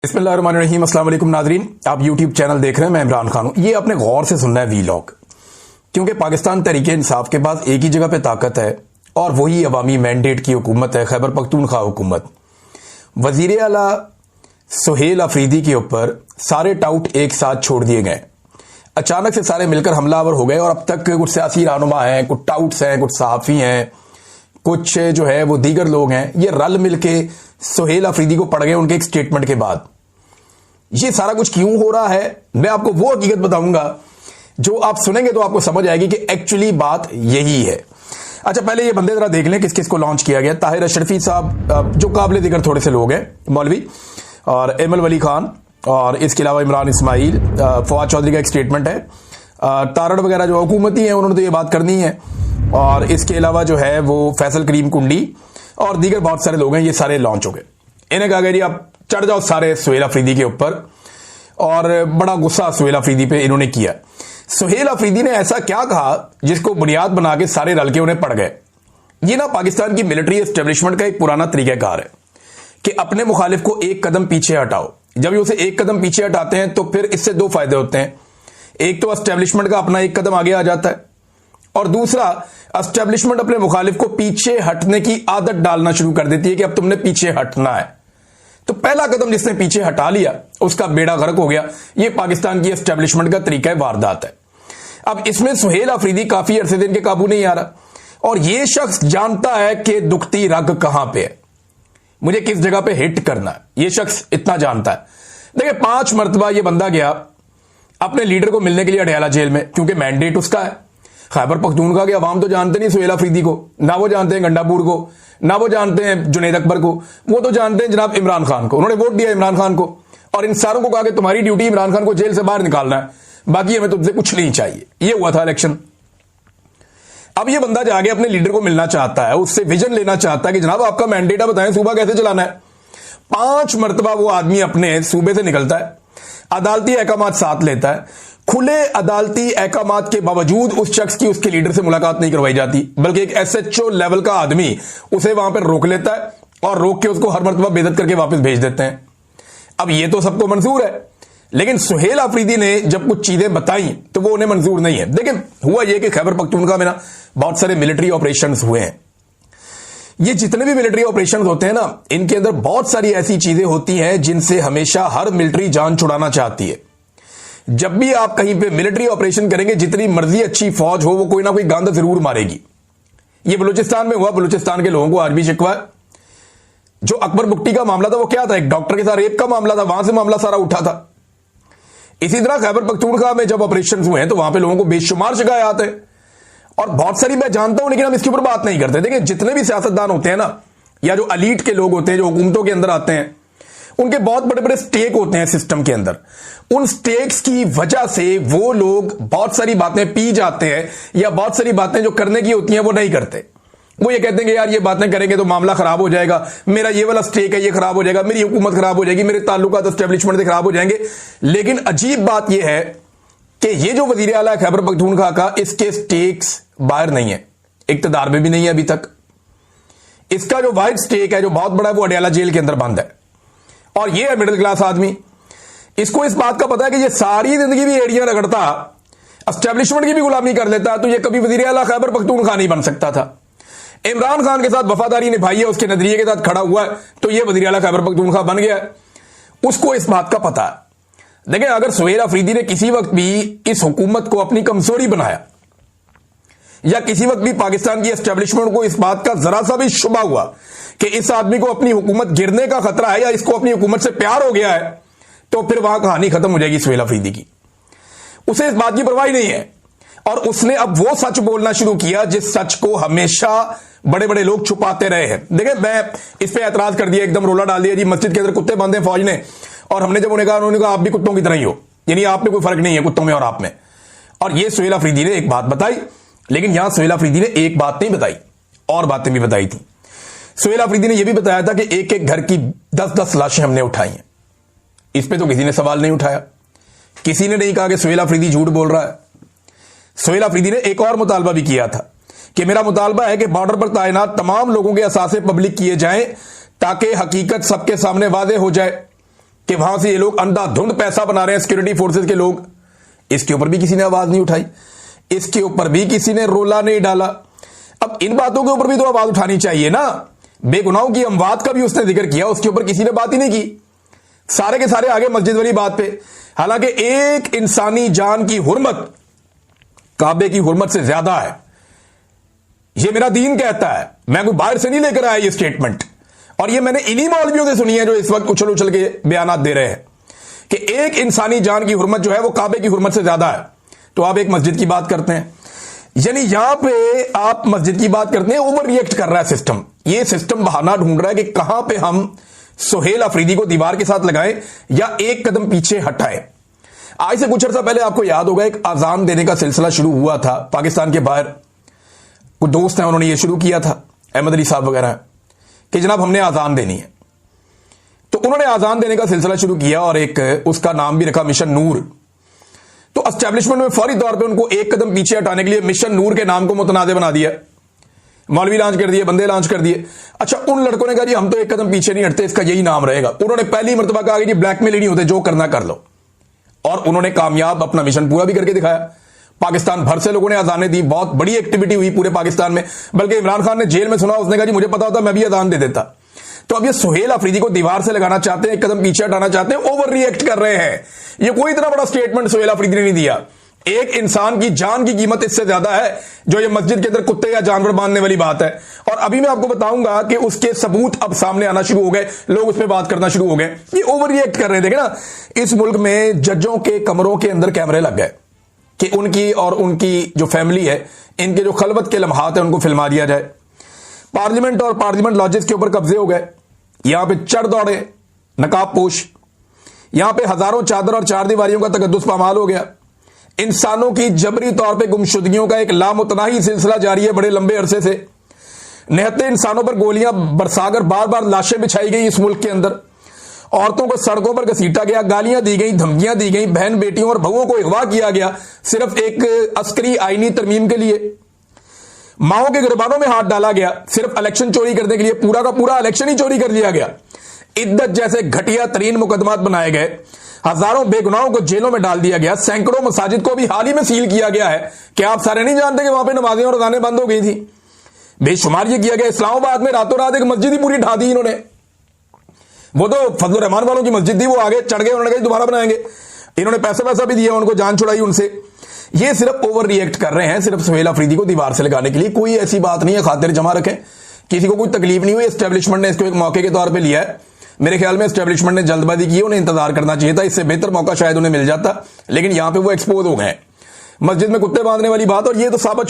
बिस्मिल्लाहिर्रहमानिर्रहीम। अस्सलाम वालेकुम नाजरीन, आप यूट्यूब चैनल देख रहे हैं। मैं इमरान खान हूं। ये आपने गौर से सुनना है वीलॉग, क्योंकि पाकिस्तान तहरीक इंसाफ के पास एक ही जगह पे ताकत है और वही अवामी मैंडेट की हुकूमत है, खैबर पख्तूनख्वा हुकूमत। वजीर आला सुहेल अफरीदी के ऊपर सारे टाउट एक साथ छोड़ दिए गए। अचानक से सारे मिलकर हमलावर हो गए और अब तक कुछ सियासी रहनुमा हैं, कुछ टाउट्स हैं, कुछ सहाफ़ी हैं, कुछ जो है वो दीगर लोग हैं, ये रल मिलके सुहेल अफरीदी को पड़ गए उनके एक स्टेटमेंट के बाद। ये सारा कुछ क्यों हो रहा है, मैं आपको वो हकीकत बताऊंगा जो आप सुनेंगे तो आपको समझ आएगी कि एक्चुअली बात यही है। अच्छा, पहले ये बंदे जरा देख लें किस किस को लॉन्च किया गया। ताहिर अशरफी साहब, जो काबिल जिक्र थोड़े से लोग हैं, मौलवी, और एमल वली खान, और इसके अलावा इमरान इस्माइल, फवाद चौधरी का एक स्टेटमेंट है, तारड़ वगैरह जो हुकूमती हैं उन्होंने तो ये बात करनी है, और इसके अलावा जो है वो फैसल करीम कुंडी और दीगर बहुत सारे लोग हैं। ये सारे लॉन्च हो गए। इन्हें कहा गया जी आप चढ़ जाओ सारे सुहेल अफरीदी के ऊपर, और बड़ा गुस्सा सुहेल अफरीदी पे इन्होंने किया। सुहेल अफरीदी ने ऐसा क्या कहा जिसको बुनियाद बना के सारे रल के उन्हें पड़ गए। ये ना पाकिस्तान की मिलिट्री एस्टेब्लिशमेंट का एक पुराना तरीकाकार है कि अपने मुखालिफ को एक कदम पीछे हटाओ। जब ये उसे एक कदम पीछे हटाते हैं तो फिर इससे दो फायदे होते हैं। एक तो एस्टेब्लिशमेंट का अपना एक कदम आगे आ जाता है, और दूसरा एस्टेब्लिशमेंट अपने मुखालिफ को पीछे हटने की आदत डालना शुरू कर देती है कि अब तुमने पीछे हटना है। तो पहला कदम जिसने पीछे हटा लिया उसका बेड़ा गर्क हो गया। यह पाकिस्तान की एस्टेब्लिशमेंट का तरीका वारदात है। अब इसमें सुहेल अफरीदी काफी अरसे दिन के काबू नहीं आ रहा, और यह शख्स जानता है कि दुखती रग कहां पे है, मुझे किस जगह पे हिट करना है। यह शख्स इतना जानता है। देखिए, 5 मरतबा यह बंदा गया अपने लीडर को मिलने के लिए अडयाला जेल में, क्योंकि मैंडेट उसका है। खैबर पख्तूनख्वा के अवाम तो जानते नहीं सुहेल अफरीदी को, ना वो जानते हैं गंडापुर को, ना वो जानते हैं जुनैद अकबर को, वो तो जानते हैं जनाब इमरान खान को। उन्होंने वोट दिया इमरान खान को, और इन सारों को कहा कि तुम्हारी ड्यूटी इमरान खान को जेल से बाहर निकालना है, बाकी हमें तुमसे कुछ नहीं चाहिए। ये हुआ था इलेक्शन। अब ये बंदा जाके अपने लीडर को मिलना चाहता है, उससे विजन लेना चाहता है कि जनाब आपका मैंडेट है, बताएं सूबा कैसे चलाना है। 5 मरतबा वो आदमी अपने सूबे से निकलता है, अदालती अहकामात साथ लेता है। खुले अदालती अहकामात के बावजूद उस शख्स की उसके लीडर से मुलाकात नहीं करवाई जाती, बल्कि एक एसएचओ लेवल का आदमी उसे वहां पर रोक लेता है और रोक के उसको हर मरतबा बेइज्जत करके वापस भेज देते हैं। अब ये तो सबको मंजूर है, लेकिन सुहेल अफरीदी ने जब कुछ चीजें बताई तो वो उन्हें मंजूर नहीं है। देखिए, हुआ यह कि खैबर पख्तूनख्वा में ना बहुत सारे मिलिट्री ऑपरेशन हुए हैं। ये जितने भी मिलिट्री ऑपरेशन होते हैं ना, इनके अंदर बहुत सारी ऐसी चीजें होती हैं जिनसे हमेशा हर मिलिट्री जान छुड़ाना चाहती है। जब भी आप कहीं पे मिलिट्री ऑपरेशन करेंगे, जितनी मर्जी अच्छी फौज हो, वो कोई ना कोई गांधा जरूर मारेगी। ये बलूचिस्तान में हुआ। बलूचिस्तान के लोगों को आज भी शिकवा है। जो अकबर बुक्टी का मामला था वो क्या था, एक डॉक्टर के साथ रेप का मामला था, वहां से मामला सारा उठा था। इसी तरह खैबर पख्तूनख्वा में जब ऑपरेशन हुए हैं तो वहां पे लोगों को बेशुमार शिकायत है, और बहुत सारी मैं जानता हूं, लेकिन हम इसके ऊपर बात नहीं करते। देखिए, जितने भी सियासतदान होते हैं ना, या जो अलीट के लोग होते हैं, जो हुकूमतों के अंदर आते हैं, उनके बहुत बड़े बड़े स्टेक होते हैं सिस्टम के अंदर। उन स्टेक्स की वजह से वो लोग बहुत सारी बातें पी जाते हैं, या बहुत सारी बातें जो करने की होती हैं वो नहीं करते। वो ये कहते हैं कि यार ये बातें करेंगे तो मामला खराब हो जाएगा, मेरा ये वाला स्टेक है ये खराब हो जाएगा, मेरी हुकूमत खराब हो जाएगी, मेरे ताल्लुकात एस्टेब्लिशमेंट से खराब हो जाएंगे। लेकिन अजीब बात यह है कि ये जो वजीर आला खैबर पख्तूनख्वा का, इसके स्टेक्स बाहर नहीं है, इक्तदार में भी नहीं है अभी तक। इसका जो वाइड स्टेक है, जो बहुत बड़ा है, वो अडयाला जेल के अंदर बंद है। और ये है मिडिल क्लास आदमी। इसको इस बात का पता है कि ये सारी जिंदगी भी एड़ियां रगड़ता, एस्टेब्लिशमेंट की भी गुलामी कर लेता, तो ये कभी वजीर आला खैबर पख्तूनख्वा नहीं बन सकता था। इमरान खान के साथ वफादारी निभाई है, उसके नजरिए के साथ खड़ा हुआ है, तो ये वजीर आला खैबर पख्तूनख्वा बन गया है। उसको इस बात का पता है। देखिए, अगर सुहेल अफरीदी ने किसी वक्त भी इस हुकूमत को अपनी कमजोरी बनाया, या किसी वक्त भी पाकिस्तान की एस्टेब्लिशमेंट को इस बात का जरा सा भी शुबा हुआ कि इस आदमी को अपनी हुकूमत गिरने का खतरा है, या इसको अपनी हुकूमत से प्यार हो गया है, तो फिर वहां कहानी खत्म हो जाएगी सुहेल अफरीदी की। उसे इस बात की परवाह नहीं है, और उसने अब वो सच बोलना शुरू किया जिस सच को हमेशा बड़े बड़े लोग छुपाते रहे हैं। देखिए, मैं इस पे एतराज कर दिया, एकदम रोला डाल दिया जी मस्जिद के अंदर कुत्ते बांधे फौज ने, और हमने जब उन्होंने कहा आप भी कुत्तों की तरह ही हो, यानी आप में कोई फर्क नहीं है कुत्तों में और आप में। और ये सुहेल अफरीदी ने एक बात बताई, लेकिन यहां सुहेल अफरीदी ने एक बात नहीं बताई, और बातें भी बताई थी। सुहेल अफरीदी ने यह भी बताया था कि एक एक घर की 10-10 लाशें हमने उठाई हैं। इस पे तो किसी ने सवाल नहीं उठाया। किसी ने नहीं कहा कि सुहेल अफरीदी झूठ बोल रहा है। सुहेल अफरीदी ने एक और मुतालबा भी किया था कि मेरा मुतालबा है कि बॉर्डर पर तैनात तमाम लोगों के असासे पब्लिक किए जाएं, ताकि हकीकत सबके सामने वाज़ेह हो जाए कि वहां से ये लोग अंधाधुंध पैसा बना रहे हैं सिक्योरिटी फोर्सेस के लोग, इसके ऊपर भी किसी ने आवाज नहीं उठाई, इसके ऊपर भी किसी ने रोला नहीं डाला। अब इन बातों के ऊपर भी तो आवाज उठानी चाहिए ना। बेगुनाहों की अमवात का भी उसने जिक्र किया, उसके ऊपर किसी ने बात ही नहीं की, सारे के सारे आगे मस्जिद वाली बात पे। हालांकि एक इंसानी जान की हुर्मत काबे की हुर्मत से ज्यादा है, ये मेरा दीन कहता है, मैं कोई बाहर से नहीं लेकर आया ये स्टेटमेंट। और ये मैंने इन्हीं मौलवियों से सुनी है जो इस वक्त उछल उछल के बयान दे रहे हैं कि एक इंसानी जान की हुर्मत जो है वो काबे की हुर्मत से ज्यादा है। तो आप एक मस्जिद की बात करते हैं, यानी यहां पे आप मस्जिद की बात करते हैं, ओवर रिएक्ट कर रहा है सिस्टम। ये सिस्टम बहाना ढूंढ रहा है कि कहां पे हम सुहेल अफरीदी को दीवार के साथ लगाएं या एक कदम पीछे हटाएं। आज से कुछ अर्सा पहले आपको याद होगा एक अजान देने का सिलसिला शुरू हुआ था पाकिस्तान के बाहर, कुछ दोस्त हैं उन्होंने ये शुरू किया था, अहमद अली साहब वगैरह, कि जनाब हमने आजान देनी है। तो उन्होंने आजान देने का सिलसिला शुरू किया और एक उसका नाम भी रखा मिशन नूर। तो एस्टेब्लिशमेंट में फौरी तौर पे उनको एक कदम पीछे हटाने के लिए मिशन नूर के नाम को मुतनाज़ बना दिया, मौलवी लॉन्च कर दिए, बंदे लॉन्च कर दिए। अच्छा, उन लड़कों ने कहा जी हम तो एक कदम पीछे नहीं हटते, इसका यही नाम रहेगा। उन्होंने पहली मरतबा कहा कि ब्लैकमेल ही नहीं होते, जो करना कर लो, और उन्होंने कामयाब अपना मिशन पूरा भी करके दिखाया। पाकिस्तान भर से लोगों ने अजानें दी, बहुत बड़ी एक्टिविटी हुई पूरे पाकिस्तान में, बल्कि इमरान खान ने जेल में सुना, उसने कहा जी मुझे पता होता मैं भी अजान दे देता। तो अब ये सुहेल अफरीदी को दीवार से लगाना चाहते हैं, एक कदम पीछे हटाना चाहते हैं, ओवर रिएक्ट कर रहे हैं। ये कोई इतना बड़ा स्टेटमेंट सुहेल अफरीदी ने नहीं दिया। एक इंसान की जान की कीमत इससे ज्यादा है जो ये मस्जिद के अंदर कुत्ते या जानवर बांधने वाली बात है। और अभी मैं आपको बताऊंगा कि उसके सबूत अब सामने आना शुरू हो गए, लोग उस पर बात करना शुरू हो गए। ये ओवर रिएक्ट कर रहे थे ना। इस मुल्क में जजों के कमरों के अंदर कैमरे लग गए कि उनकी और उनकी जो फैमिली है, इनके जो खलबत के लम्हात है उनको फिल्मा दिया जाए। पार्लियामेंट और पार्लियामेंट लॉजेस के ऊपर कब्जे हो गए, यहां पे चढ़ दौड़े नकाब पोश, यहां पे हजारों चादर और चार दीवारियों का तकद्दुस पामाल हो गया। इंसानों की जबरी तौर पे गुमशुदगियों का एक लामुतनाही सिलसिला जारी है बड़े लंबे अरसे से। निहत्ते इंसानों पर गोलियां बरसाकर बार बार लाशें बिछाई गई इस मुल्क के अंदर, औरतों को सड़कों पर घसीटा गया, गालियां दी गई, धमकियां दी गई, बहन बेटियों और बहुओं को अगवा किया गया सिर्फ एक अस्करी आईनी तरमीम के लिए। माओ के गिरबानों में हाथ डाला गया सिर्फ इलेक्शन चोरी करने के लिए, पूरा का पूरा इलेक्शन ही चोरी कर लिया गया। इद्दत जैसे घटिया तरीन मुकदमात बनाए गए, हजारों बेगुनाहों को जेलों में डाल दिया गया, सैकड़ों मसाजिद को भी हाल ही में सील किया गया है। क्या आप सारे नहीं जानते कि वहां पे नमाजें और अज़ानें बंद हो गई थी? बेशुमार ये किया गया। इस्लामाबाद में रातों रात एक मस्जिद ही पूरी ढा दी इन्होंने। वो तो फजल रहमान वालों की मस्जिद थी, वो आगे चढ़ गए, उन्होंने कहा दोबारा बनाएंगे। इन्होंने पैसा भी दिया, उनको जान छुड़ाई उनसे। ये सिर्फ ओवर रिएक्ट कर रहे हैं, सिर्फ सुहेल अफरीदी को दीवार से लगाने के लिए। कोई ऐसी बात नहीं है, खातिर जमा रखें, किसी को कोई तकलीफ नहीं हुई। एस्टेब्लिशमेंट ने इसको एक मौके के तौर पर लिया है। मेरे ख्याल में एस्टेब्लिशमेंट ने जल्दबाजी की, उन्हें इंतजार करना चाहिए था, इससे बेहतर मौका शायद उन्हें मिल जाता, लेकिन यहां पे वो एक्सपोज हो गए। मस्जिद में कुत्ते बांधने वाली बात, और ये तो साबित